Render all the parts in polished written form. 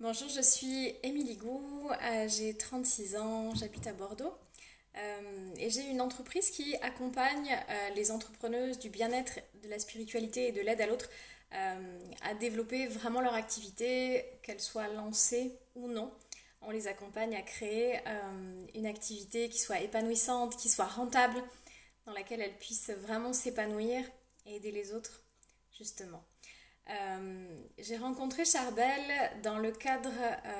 Bonjour, je suis Émilie Gou, j'ai 36 ans, j'habite à Bordeaux et j'ai une entreprise qui accompagne les entrepreneuses du bien-être, de la spiritualité et de l'aide à l'autre à développer vraiment leur activité, qu'elle soit lancée ou non. On les accompagne à créer une activité qui soit épanouissante, qui soit rentable, dans laquelle elles puissent vraiment s'épanouir et aider les autres, justement. J'ai rencontré Charbel dans le cadre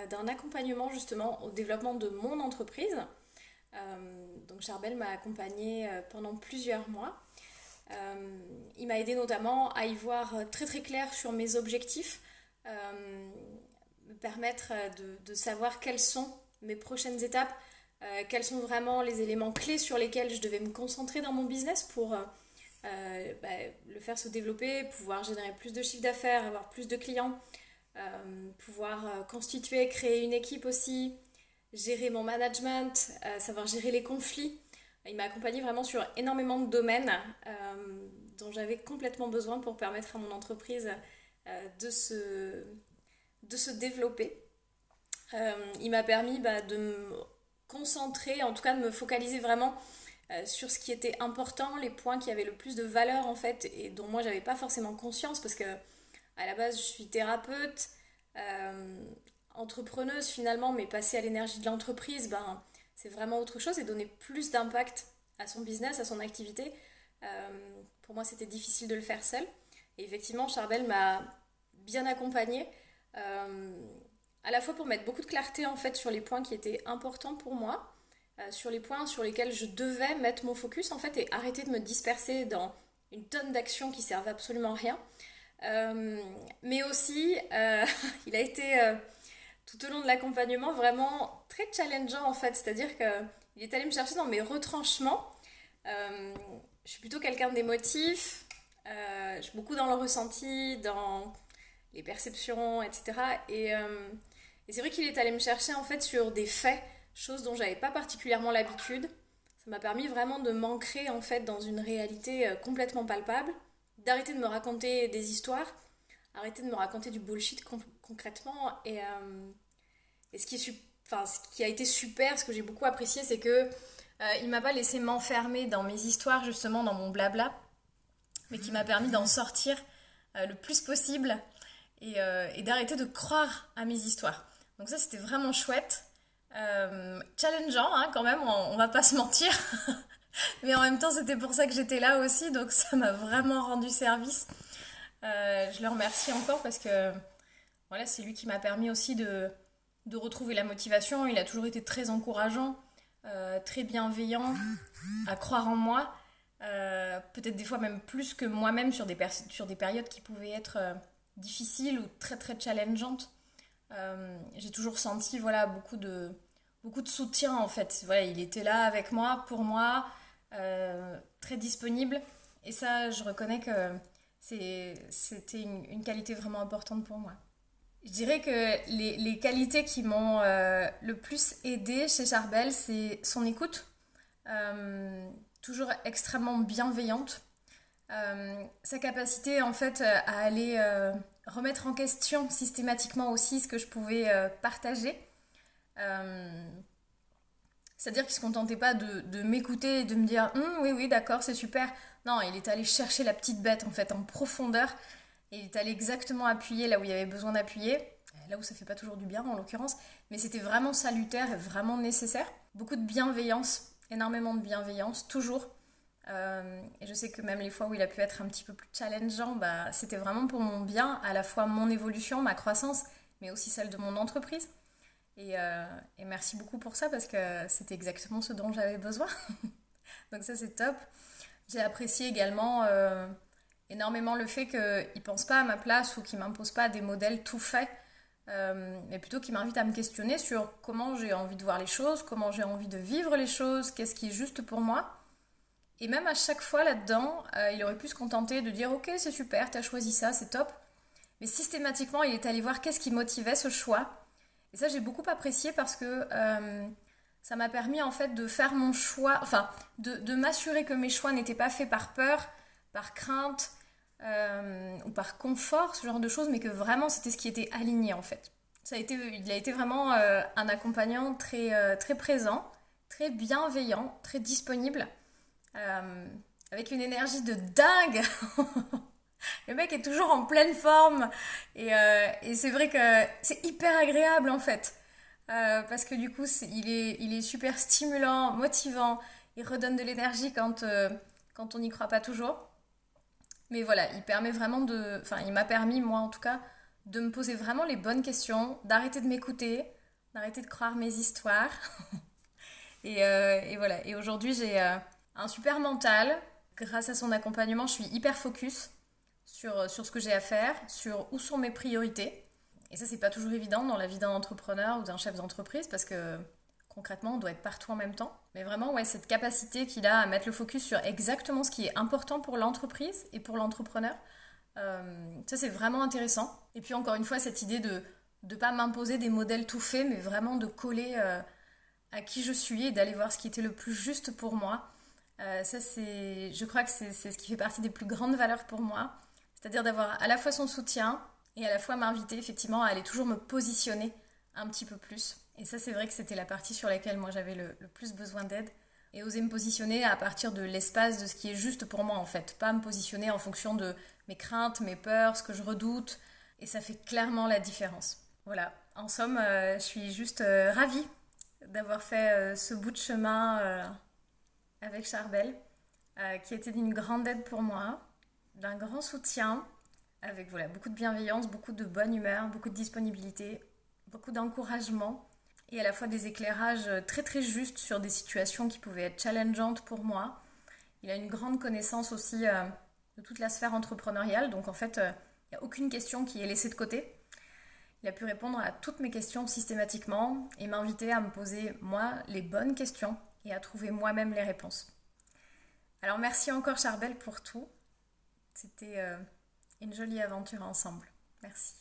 d'un accompagnement justement au développement de mon entreprise. Donc Charbel m'a accompagnée pendant plusieurs mois. Il m'a aidé notamment à y voir très très clair sur mes objectifs, me permettre de savoir quelles sont mes prochaines étapes, quels sont vraiment les éléments clés sur lesquels je devais me concentrer dans mon business pour bah, le faire se développer, pouvoir générer plus de chiffre d'affaires, avoir plus de clients, pouvoir constituer, créer une équipe aussi, gérer mon management, savoir gérer les conflits. Il m'a accompagné vraiment sur énormément de domaines dont j'avais complètement besoin pour permettre à mon entreprise de se développer. Il m'a permis de me concentrer, en tout cas de me focaliser vraiment sur ce qui était important, les points qui avaient le plus de valeur en fait et dont moi j'avais pas forcément conscience parce que à la base je suis thérapeute, euh, entrepreneuse finalement, mais passer à l'énergie de l'entreprise, c'est vraiment autre chose et donner plus d'impact à son business, à son activité. Pour moi c'était difficile de le faire seul et effectivement Charbel m'a bien accompagnée. euh, à la fois pour mettre beaucoup de clarté en fait sur les points qui étaient importants pour moi, sur les points sur lesquels je devais mettre mon focus en fait et arrêter de me disperser dans une tonne d'actions qui servent absolument à rien. Mais aussi, il a été tout au long de l'accompagnement vraiment très challengeant en fait, c'est-à-dire qu'il est allé me chercher dans mes retranchements. Euh, je suis plutôt quelqu'un d'émotif, je suis beaucoup dans le ressenti, dans les perceptions, etc. Et c'est vrai qu'il est allé me chercher en fait sur des faits, choses dont j'avais pas particulièrement l'habitude. Ça m'a permis vraiment de m'ancrer en fait dans une réalité complètement palpable, d'arrêter de me raconter des histoires, arrêter de me raconter du bullshit concrètement. Et enfin, ce qui a été super, ce que j'ai beaucoup apprécié, c'est que il m'a pas laissé m'enfermer dans mes histoires justement, dans mon blabla, mais qui m'a permis d'en sortir le plus possible et d'arrêter de croire à mes histoires. Donc ça, c'était vraiment chouette. Challengeant hein, quand même, on va pas se mentir. Mais en même temps, c'était pour ça que j'étais là aussi, donc ça m'a vraiment rendu service. Je le remercie encore parce que voilà, c'est lui qui m'a permis aussi de retrouver la motivation. Il a toujours été très encourageant, très bienveillant, à croire en moi. Peut-être des fois même plus que moi-même sur des périodes qui pouvaient être difficiles ou très très challengeantes. J'ai toujours senti voilà, beaucoup de soutien en fait. Voilà, il était là avec moi, pour moi, très disponible. Et ça, je reconnais que c'était une qualité vraiment importante pour moi. Je dirais que les qualités qui m'ont le plus aidée chez Charbel, c'est son écoute, toujours extrêmement bienveillante. Sa capacité en fait à aller remettre en question systématiquement aussi ce que je pouvais partager. Euh, C'est-à-dire qu'il ne se contentait pas de m'écouter et de me dire oui, oui, d'accord, c'est super. Non, il est allé chercher la petite bête en fait en profondeur et il est allé exactement appuyer là où il y avait besoin d'appuyer, là où ça fait pas toujours du bien en l'occurrence, mais c'était vraiment salutaire et vraiment nécessaire. Beaucoup de bienveillance, énormément de bienveillance, toujours. Et je sais que même les fois où il a pu être un petit peu plus challengeant, c'était vraiment pour mon bien, à la fois mon évolution, ma croissance, mais aussi celle de mon entreprise. Et merci beaucoup pour ça parce que c'était exactement ce dont j'avais besoin. Donc ça c'est top. J'ai apprécié également énormément le fait qu'il ne pense pas à ma place ou qu'il ne m'impose pas des modèles tout faits, mais plutôt qu'il m'invite à me questionner sur comment j'ai envie de voir les choses, comment j'ai envie de vivre les choses, qu'est-ce qui est juste pour moi. Et même à chaque fois là-dedans, il aurait pu se contenter de dire ok c'est super, t'as choisi ça, c'est top. Mais systématiquement il est allé voir qu'est-ce qui motivait ce choix. Et ça j'ai beaucoup apprécié parce que ça m'a permis en fait de faire mon choix, enfin de m'assurer que mes choix n'étaient pas faits par peur, par crainte ou par confort, ce genre de choses, mais que vraiment c'était ce qui était aligné en fait. Il a été vraiment un accompagnant très présent, très bienveillant, très disponible, euh, avec une énergie de dingue. Le mec est toujours en pleine forme et c'est vrai que c'est hyper agréable en fait. Parce que du coup, il est super stimulant, motivant, il redonne de l'énergie quand on n'y croit pas toujours. Mais voilà, enfin, il m'a permis, moi en tout cas, de me poser vraiment les bonnes questions, d'arrêter de m'écouter, d'arrêter de croire mes histoires. Et voilà, et aujourd'hui j'ai un super mental. Grâce à son accompagnement, je suis hyper focus sur ce que j'ai à faire, sur où sont mes priorités. Et ça, c'est pas toujours évident dans la vie d'un entrepreneur ou d'un chef d'entreprise parce que concrètement, on doit être partout en même temps. Mais vraiment, ouais, cette capacité qu'il a à mettre le focus sur exactement ce qui est important pour l'entreprise et pour l'entrepreneur, ça, c'est vraiment intéressant. Et puis, encore une fois, cette idée de ne pas m'imposer des modèles tout faits, mais vraiment de coller à qui je suis et d'aller voir ce qui était le plus juste pour moi. Je crois que c'est ce qui fait partie des plus grandes valeurs pour moi. C'est-à-dire d'avoir à la fois son soutien et à la fois m'inviter effectivement à aller toujours me positionner un petit peu plus. Et ça, c'est vrai que c'était la partie sur laquelle moi j'avais le plus besoin d'aide. Et oser me positionner à partir de l'espace de ce qui est juste pour moi en fait. Pas me positionner en fonction de mes craintes, mes peurs, ce que je redoute. Et ça fait clairement la différence. Voilà. En somme, je suis juste ravie d'avoir fait ce bout de chemin avec Charbel, qui était d'une grande aide pour moi, d'un grand soutien, avec voilà, beaucoup de bienveillance, beaucoup de bonne humeur, beaucoup de disponibilité, beaucoup d'encouragement et à la fois des éclairages très très justes sur des situations qui pouvaient être challengeantes pour moi. Il a une grande connaissance aussi de toute la sphère entrepreneuriale, donc en fait, il n'y a aucune question qui est laissée de côté. Il a pu répondre à toutes mes questions systématiquement et m'inviter à me poser moi les bonnes questions et à trouver moi-même les réponses. Alors merci encore Charbel pour tout. C'était une jolie aventure ensemble. Merci.